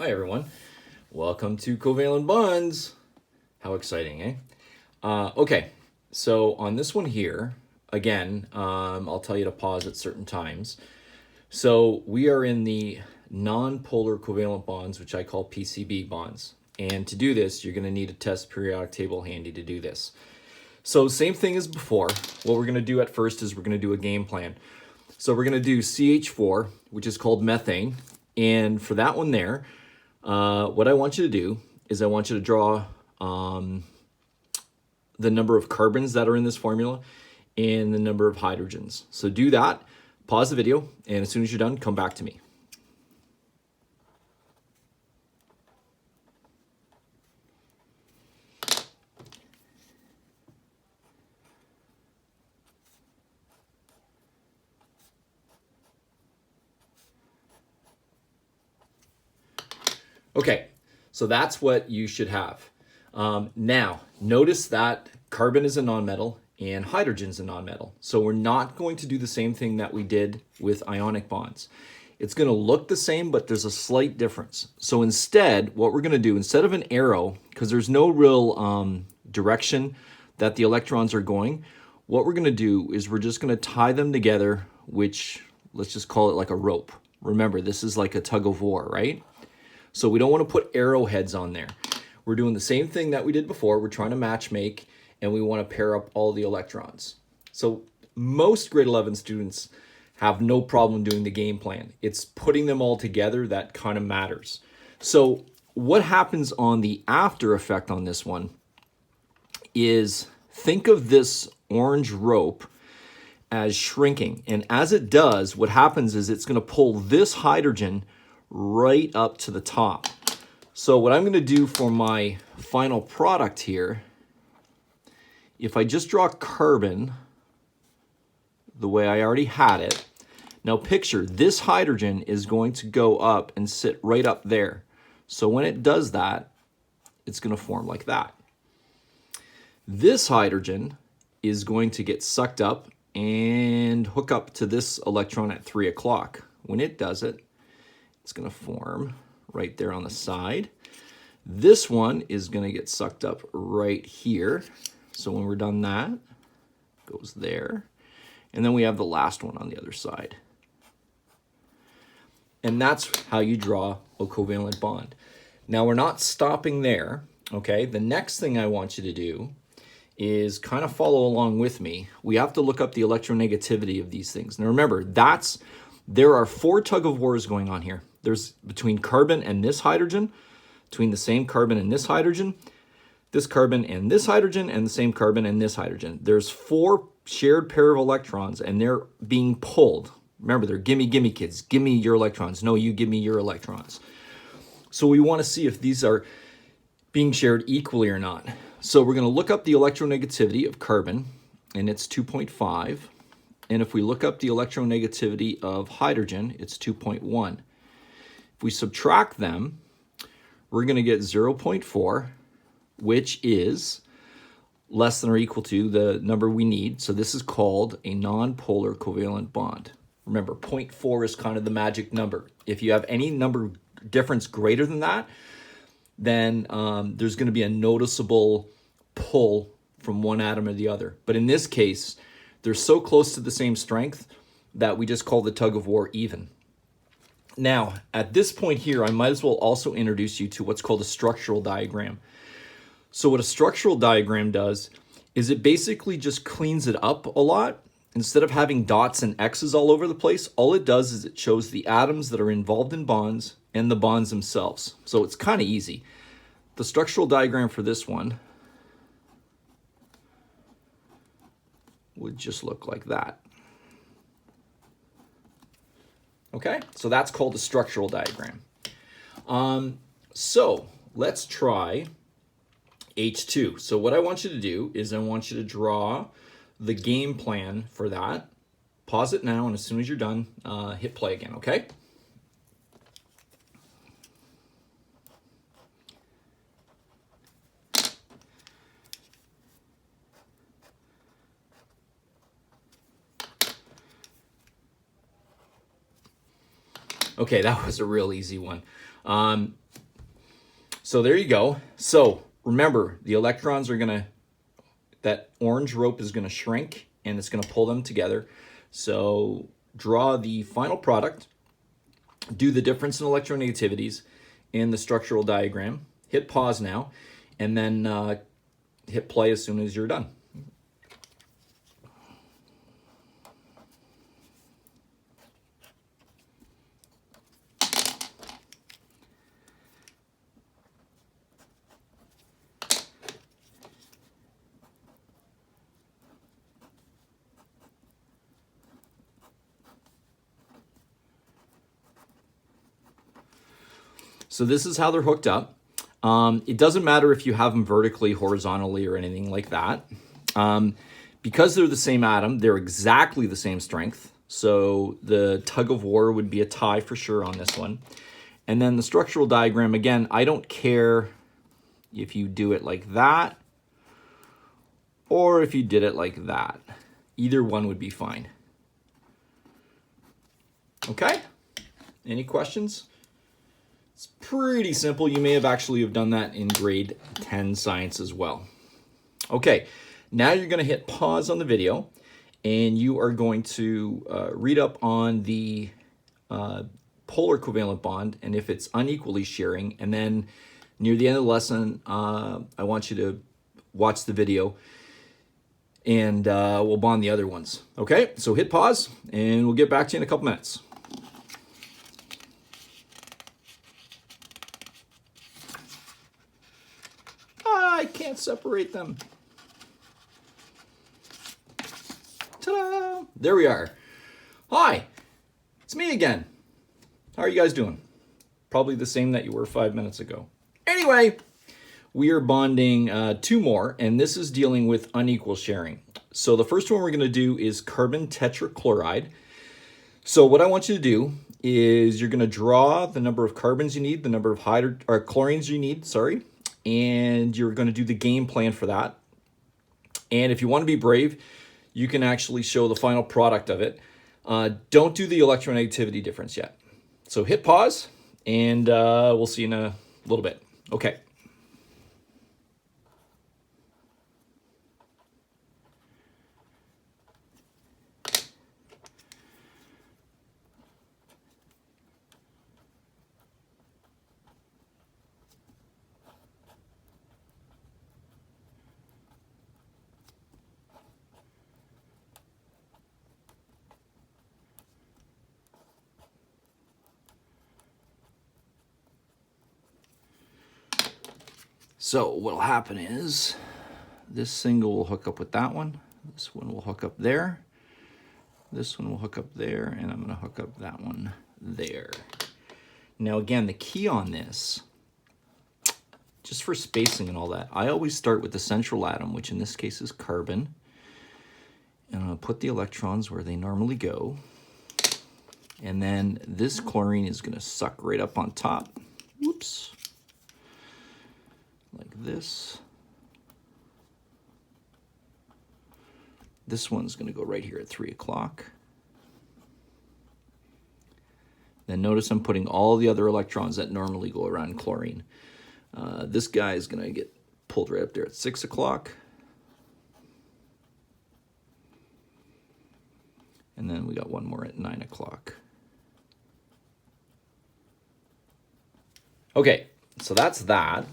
Hi everyone, welcome to covalent bonds. How exciting, eh? Okay, so on this one here, again, I'll tell you to pause at certain times. So we are in the non-polar covalent bonds, which I call PCB bonds. And to do this, you're going to need a test periodic table handy to do this. So same thing as before. What we're going to do at first is we're going to do a game plan. So we're going to do CH4, which is called methane. And for that one there, what I want you to do is I want you to draw the number of carbons that are in this formula and the number of hydrogens. So do that, pause the video, and as soon as you're done, come back to me. Okay, so that's what you should have. Now, notice that carbon is a nonmetal and hydrogen is a nonmetal. So we're not going to do the same thing that we did with ionic bonds. It's going to look the same, but there's a slight difference. So instead, what we're going to do, instead of an arrow, because there's no real direction that the electrons are going, what we're going to do is we're just going to tie them together, which let's just call it like a rope. Remember, this is like a tug of war, right? So we don't want to put arrowheads on there. We're doing the same thing that we did before. We're trying to match make, and we want to pair up all the electrons. So most grade 11 students have no problem doing the game plan. It's putting them all together that kind of matters. So what happens on the after effect on this one is think of this orange rope as shrinking. And as it does, what happens is it's going to pull this hydrogen right up to the top. So what I'm going to do for my final product here, if I just draw carbon the way I already had it, now picture this hydrogen is going to go up and sit right up there. So when it does that, it's going to form like that. This hydrogen is going to get sucked up and hook up to this electron at 3 o'clock. When it does it, it's going to form right there on the side. This one is going to get sucked up right here. So when we're done that, it goes there. And then we have the last one on the other side. And that's how you draw a covalent bond. Now we're not stopping there, okay? The next thing I want you to do is kind of follow along with me. We have to look up the electronegativity of these things. Now remember, there are 4 tug of wars going on here. There's between carbon and this hydrogen, between the same carbon and this hydrogen, this carbon and this hydrogen, and the same carbon and this hydrogen. There's 4 shared pair of electrons, and they're being pulled. Remember, they're gimme, gimme kids. Give me your electrons. No, you give me your electrons. So we want to see if these are being shared equally or not. So we're going to look up the electronegativity of carbon, and it's 2.5. And if we look up the electronegativity of hydrogen, it's 2.1. If we subtract them, we're going to get 0.4, which is less than or equal to the number we need. So this is called a non-polar covalent bond. Remember, 0.4 is kind of the magic number. If you have any number difference greater than that, then there's going to be a noticeable pull from one atom or the other. But in this case, they're so close to the same strength that we just call the tug of war even. Now, at this point here, I might as well also introduce you to what's called a structural diagram. So what a structural diagram does is it basically just cleans it up a lot. Instead of having dots and X's all over the place, all it does is it shows the atoms that are involved in bonds and the bonds themselves. So it's kind of easy. The structural diagram for this one would just look like that. Okay, so that's called a structural diagram. So let's try H2. So what I want you to do is I want you to draw the game plan for that. Pause it now, and as soon as you're done, hit play again, okay? Okay, that was a real easy one. So there you go. So remember, the electrons are gonna, that orange rope is gonna shrink and it's gonna pull them together. So draw the final product, do the difference in electronegativities in the structural diagram, hit pause now, and then hit play as soon as you're done. So this is how they're hooked up. It doesn't matter if you have them vertically, horizontally, or anything like that. Because they're the same atom, they're exactly the same strength. So the tug of war would be a tie for sure on this one. And then the structural diagram, again, I don't care if you do it like that or if you did it like that. Either one would be fine. Okay? Any questions? It's pretty simple. You may have actually have done that in grade 10 science as well. Okay, now you're going to hit pause on the video and you are going to read up on the polar covalent bond and if it's unequally sharing. And then near the end of the lesson, I want you to watch the video and we'll bond the other ones. Okay, so hit pause and we'll get back to you in a couple minutes. I can't separate them. Ta-da! There we are. Hi, it's me again. How are you guys doing? Probably the same that you were 5 minutes ago. Anyway, we are bonding two more, and this is dealing with unequal sharing. So the first one we're going to do is carbon tetrachloride. So what I want you to do is you're going to draw the number of carbons you need, the number of chlorines you need, sorry, and you're going to do the game plan for that. And if you want to be brave, you can actually show the final product of it. Don't do the electronegativity difference yet. So hit pause, and we'll see you in a little bit. Okay. So what'll happen is this single will hook up with that one. This one will hook up there. This one will hook up there, and I'm going to hook up that one there. Now again, the key on this, just for spacing and all that, I always start with the central atom, which in this case is carbon. And I'm going to put the electrons where they normally go. And then this chlorine is going to suck right up on top. Whoops. Like this. This one's going to go right here at 3 o'clock. Then notice I'm putting all the other electrons that normally go around chlorine. This guy is going to get pulled right up there at 6 o'clock. And then we got one more at 9 o'clock. Okay, so that's that.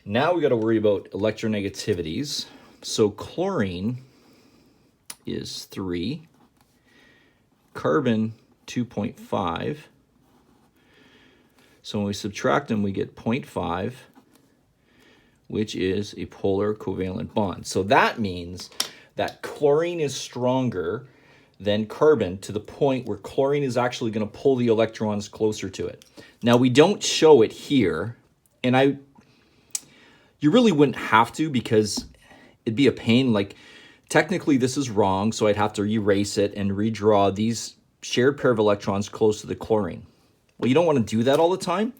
Now we got to worry about electronegativities. So chlorine is 3, carbon 2.5. So when we subtract them, we get 0.5, which is a polar covalent bond. So that means that chlorine is stronger than carbon to the point where chlorine is actually going to pull the electrons closer to it. Now we don't show it here, and you really wouldn't have to because it'd be a pain. Like technically this is wrong, so I'd have to erase it and redraw these shared pair of electrons close to the chlorine. Well, you don't want to do that all the time.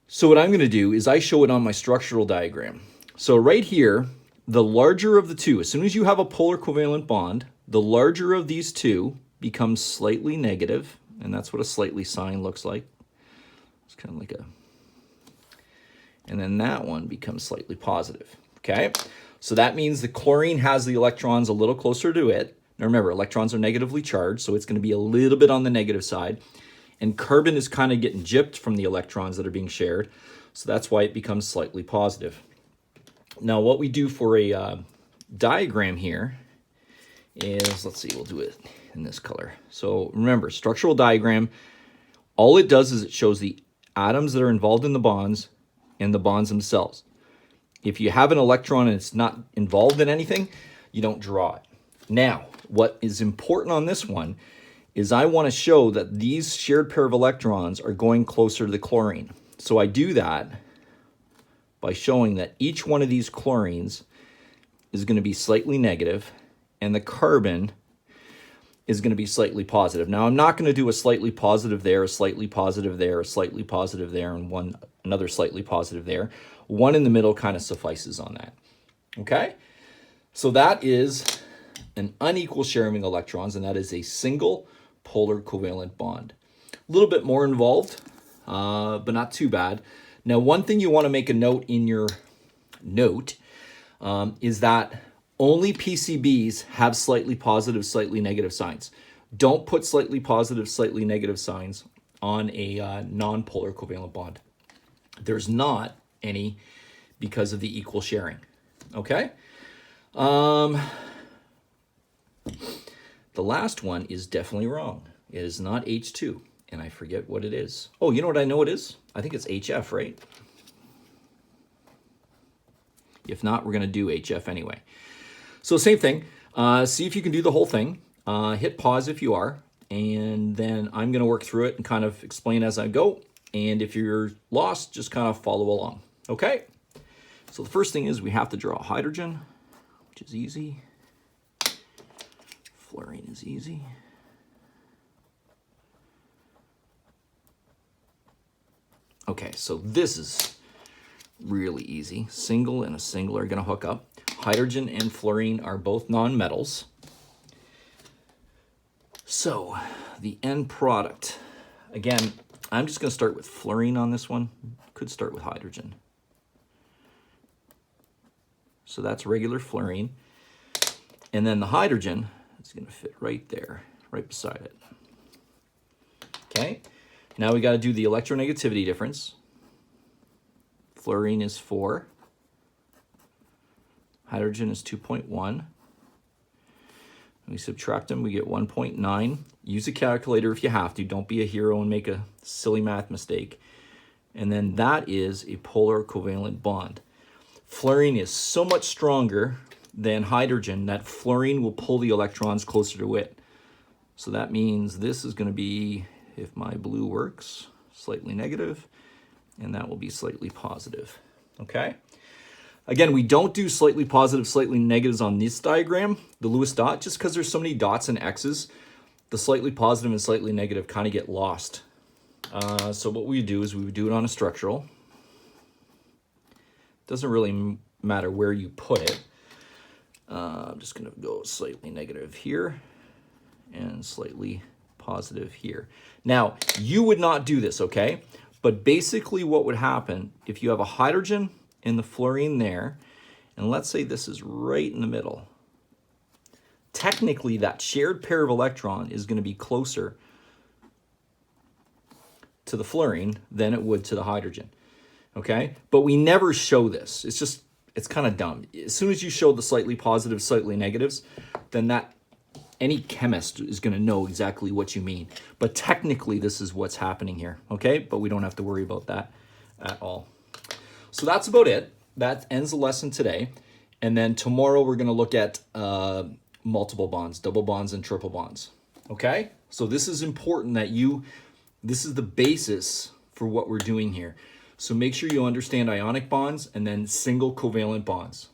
So what I'm going to do is I show it on my structural diagram. So right here, the larger of the two, as soon as you have a polar covalent bond, the larger of these two becomes slightly negative, and that's what a slightly sign looks like. It's kind of like a, and then that one becomes slightly positive, okay? So that means the chlorine has the electrons a little closer to it. Now remember, electrons are negatively charged, so it's going to be a little bit on the negative side. And carbon is kind of getting gypped from the electrons that are being shared, so that's why it becomes slightly positive. Now what we do for a diagram here is, let's see, we'll do it in this color. So remember, structural diagram, all it does is it shows the atoms that are involved in the bonds and the bonds themselves. If you have an electron and it's not involved in anything, you don't draw it. Now, what is important on this one is I want to show that these shared pair of electrons are going closer to the chlorine. So I do that by showing that each one of these chlorines is going to be slightly negative and the carbon is going to be slightly positive. Now, I'm not going to do a slightly positive there, a slightly positive there, a slightly positive there, and another slightly positive there. One in the middle kind of suffices on that. Okay? So that is an unequal sharing of electrons, and that is a single polar covalent bond. A little bit more involved, but not too bad. Now, one thing you want to make a note in your note is that only PCBs have slightly positive, slightly negative signs. Don't put slightly positive, slightly negative signs on a non-polar covalent bond. There's not any because of the equal sharing. Okay? The last one is definitely wrong. It is not H2, and I forget what it is. Oh, you know what I know it is? I think it's HF, right? If not, we're going to do HF anyway. So same thing. See if you can do the whole thing. Hit pause if you are, and then I'm going to work through it and kind of explain as I go. And if you're lost, just kind of follow along. Okay? So the first thing is we have to draw hydrogen, which is easy. Fluorine is easy. Okay, so this is really easy. Single and a single are going to hook up. Hydrogen and fluorine are both nonmetals. So the end product, again, I'm just going to start with fluorine on this one. Could start with hydrogen. So that's regular fluorine. And then the hydrogen is going to fit right there, right beside it. Okay, now we got to do the electronegativity difference. Fluorine is 4. Hydrogen is 2.1. We subtract them, we get 1.9. Use a calculator if you have to. Don't be a hero and make a silly math mistake. And then that is a polar covalent bond. Fluorine is so much stronger than hydrogen that fluorine will pull the electrons closer to it. So that means this is going to be, if my blue works, slightly negative, and that will be slightly positive. Okay? Again, we don't do slightly positive, slightly negatives on this diagram, the Lewis dot, just because there's so many dots and X's. The slightly positive and slightly negative kind of get lost. So what we do is we would do it on a structural. Doesn't really matter where you put it. I'm just going to go slightly negative here and slightly positive here. Now, you would not do this, okay? But basically what would happen if you have a hydrogen and the fluorine there, and let's say this is right in the middle. Technically, that shared pair of electron is going to be closer to the fluorine than it would to the hydrogen, okay? But we never show this. It's kind of dumb. As soon as you show the slightly positive, slightly negatives, then any chemist is going to know exactly what you mean. But technically, this is what's happening here, okay? But we don't have to worry about that at all. So that's about it. That ends the lesson today. And then tomorrow we're going to look at multiple bonds, double bonds and triple bonds. Okay? So this is important that this is the basis for what we're doing here. So make sure you understand ionic bonds and then single covalent bonds.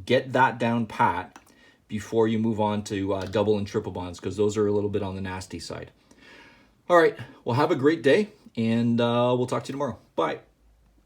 Get that down pat before you move on to double and triple bonds, because those are a little bit on the nasty side. All right. Well, have a great day, and we'll talk to you tomorrow. Bye.